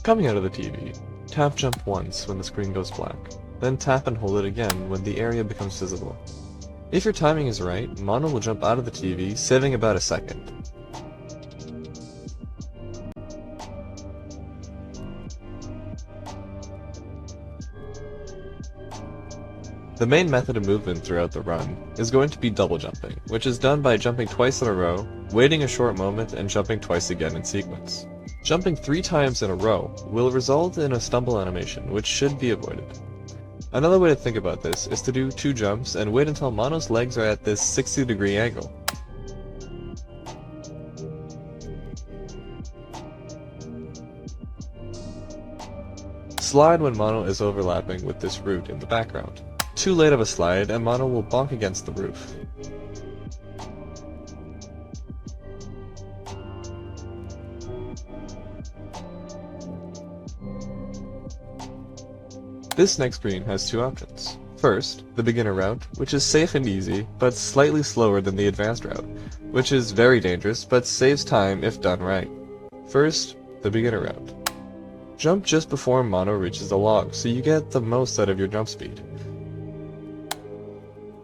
Coming out of the TV, tap jump once when the screen goes black, then tap and hold it again when the area becomes visible. If your timing is right, Mono will jump out of the TV, saving about a second. The main method of movement throughout the run is going to be double jumping, which is done by jumping twice in a row, waiting a short moment, and jumping twice again in sequence. Jumping 3 times in a row will result in a stumble animation, which should be avoided. Another way to think about this is to do 2 jumps and wait until Mono's legs are at this 60-degree angle. Slide when Mono is overlapping with this root in the background. Too late of a slide and Mono will bonk against the roof. This next screen has 2 options. First, the beginner route, which is safe and easy, but slightly slower than the advanced route, which is very dangerous but saves time if done right. First, the beginner route. Jump just before Mono reaches the log, so you get the most out of your jump speed.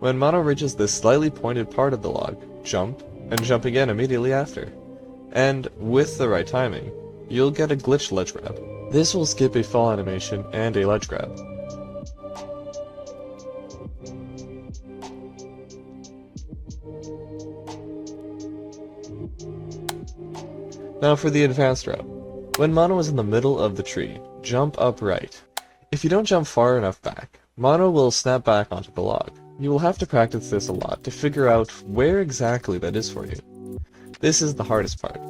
When Mono reaches this slightly pointed part of the log, jump, and jump again immediately after. And, with the right timing, you'll get a glitched ledge grab. This will skip a fall animation and a ledge grab. Now for the advanced route. When Mono is in the middle of the tree, jump upright. If you don't jump far enough back, Mono will snap back onto the log. You will have to practice this a lot to figure out where exactly that is for you. This is the hardest part.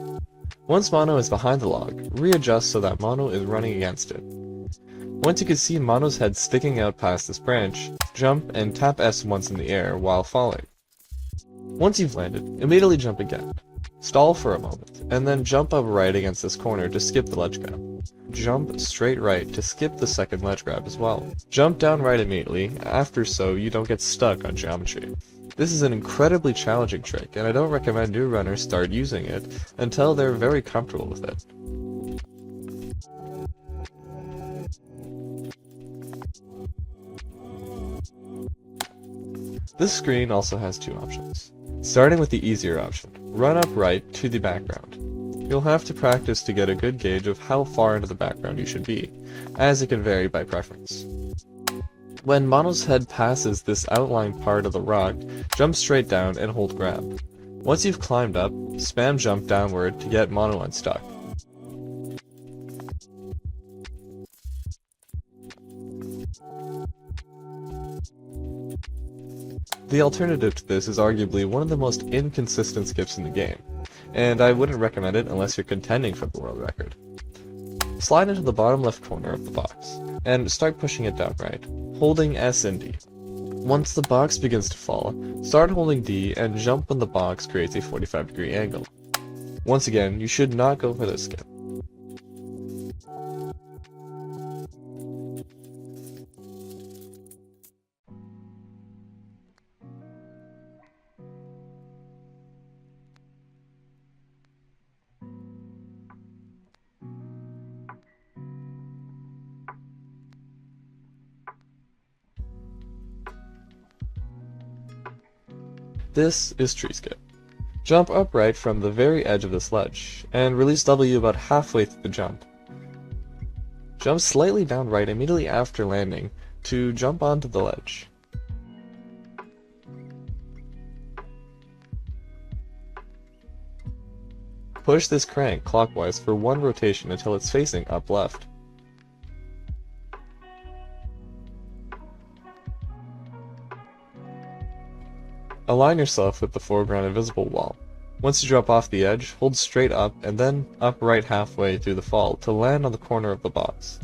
Once Mono is behind the log, readjust so that Mono is running against it. Once you can see Mono's head sticking out past this branch, jump and tap S once in the air while falling. Once you've landed, immediately jump again. Stall for a moment, and then jump up right against this corner to skip the ledge grab. Jump straight right to skip the second ledge grab as well. Jump down right immediately, after so you don't get stuck on geometry. This is an incredibly challenging trick, and I don't recommend new runners start using it until they're very comfortable with it. This screen also has 2 options. Starting with the easier option, run upright to the background. You'll have to practice to get a good gauge of how far into the background you should be, as it can vary by preference. When Mono's head passes this outlying part of the rock, jump straight down and hold grab. Once you've climbed up, spam jump downward to get Mono unstuck. The alternative to this is arguably one of the most inconsistent skips in the game, and I wouldn't recommend it unless you're contending for the world record. Slide into the bottom left corner of the box, and start pushing it down right, holding S and D. Once the box begins to fall, start holding D and jump when the box creates a 45-degree angle. Once again, you should not go for this skip. This is tree skip. Jump upright from the very edge of this ledge, and release W about halfway through the jump. Jump slightly down right immediately after landing to jump onto the ledge. Push this crank clockwise for 1 rotation until it's facing up left. Align yourself with the foreground invisible wall. Once you drop off the edge, hold straight up and then up right halfway through the fall to land on the corner of the box.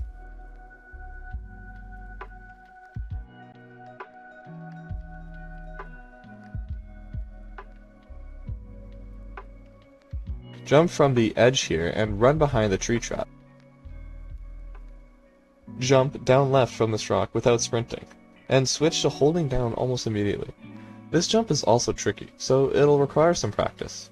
Jump from the edge here and run behind the tree trap. Jump down left from this rock without sprinting, and switch to holding down almost immediately. This jump is also tricky, so it'll require some practice.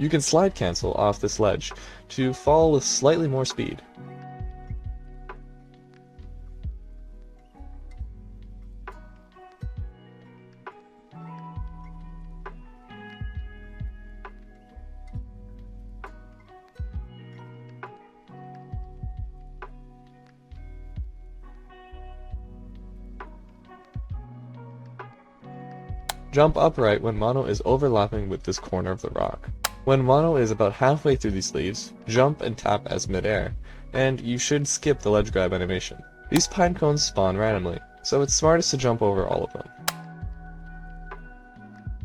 You can slide cancel off this ledge to fall with slightly more speed. Jump upright when Mono is overlapping with this corner of the rock. When Mono is about halfway through these leaves, jump and tap as midair, and you should skip the ledge grab animation. These pine cones spawn randomly, so it's smartest to jump over all of them.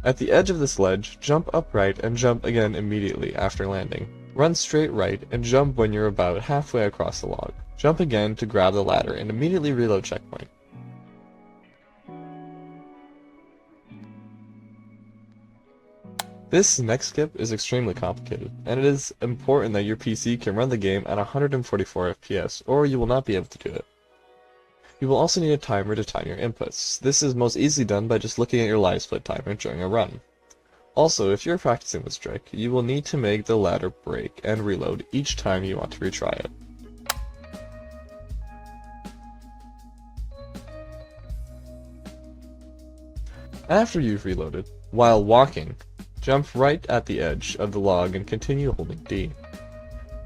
At the edge of this ledge, jump upright and jump again immediately after landing. Run straight right and jump when you're about halfway across the log. Jump again to grab the ladder and immediately reload checkpoint. This next skip is extremely complicated, and it is important that your PC can run the game at 144 FPS, or you will not be able to do it. You will also need a timer to time your inputs. This is most easily done by just looking at your live split timer during a run. Also, if you're practicing this trick, you will need to make the ladder break and reload each time you want to retry it. After you've reloaded, while walking, jump right at the edge of the log and continue holding D.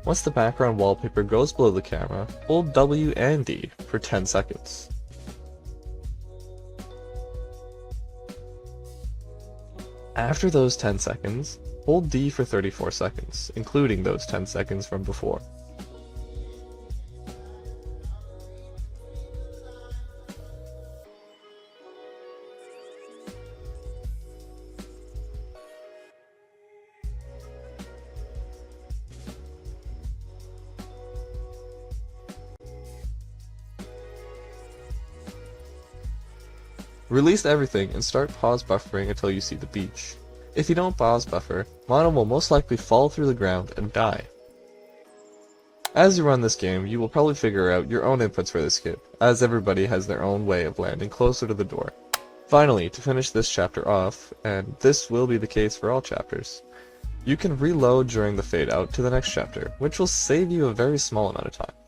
Once the background wallpaper goes below the camera, hold W and D for 10 seconds. After those 10 seconds, hold D for 34 seconds, including those 10 seconds from before. Release everything and start pause buffering until you see the beach. If you don't pause buffer, Mono will most likely fall through the ground and die. As you run this game, you will probably figure out your own inputs for this skip, as everybody has their own way of landing closer to the door. Finally, to finish this chapter off, and this will be the case for all chapters, you can reload during the fade out to the next chapter, which will save you a very small amount of time.